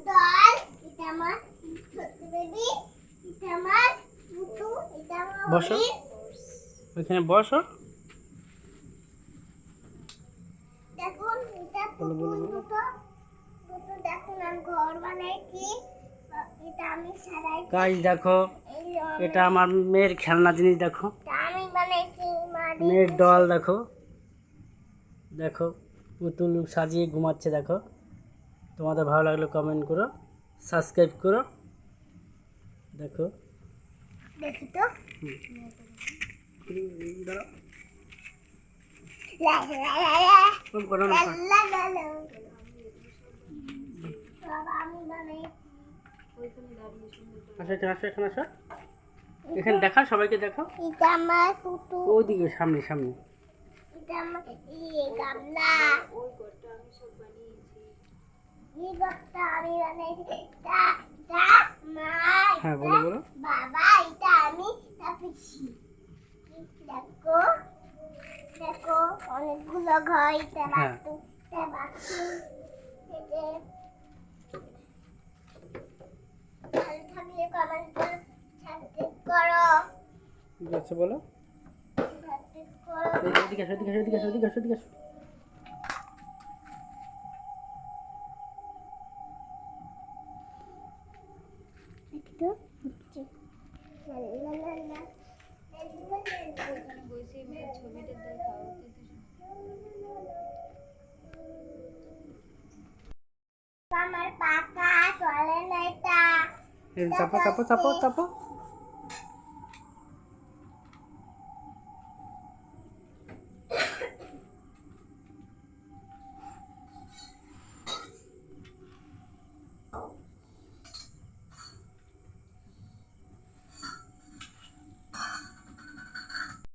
Doll, এটা আমার ছোট বেবি, এটা আমার পুটু, এটা আমার বসো হরিণ। ওইখানে বসো। দেখুন এটা বলো, পুটু বলো, বলো। দুটো, দুটো দেখুন আমি ঘর বানাইছি, এটা আমি সারাইছি। গাইস দেখো, এই এটা আমার মেয়ের খেলনা জিনিস। দেখো এটা আমি বানাইছি মাটি। মেয়ের ডল। দেখো দেখো পুতুল সাজিয়ে ঘুমাচ্ছে। দেখো, তোমাদের ভালো লাগলে কমেন্ট করো, সাবস্ক্রাইব করো। দেখো দেখি তো। দাঁড়াও, লা লা লা লা ওরকম করো না। লা লা লা। সব আমি বানাইছি। আসো এখানে, আসো এখানে, আসো এখানে। দেখা, সবাইকে দেখাও। এটা আমার পুটু, ওইদিকে সামনে সামনে। এটা আমার গামলা, এই ঘরটা আমি বানাইছি। এটা এটা মা, হ্যাঁ, এটা বলো বলো। বাবা, এটা আমি তাপিছি। দেখো দেখো অনেকগুলো ঘর, এটা হ্যাঁ। বাথরুম, এটা বাথরুম, এটা ভালো থাকলে কমেন্ট করো, সাবস্ক্রাইব করো, ঠিক আছে, বলো। সাবস্ক্রাইব করো। এদিকে আসো, এদিকে আসো, এদিকে আসো, এদিকে আসো, এদিকে আসো। একটু হচ্ছে লা লা লা লা। আমার পাকা চলে না এটা। এই চাপো চাপো চাপো চাপো।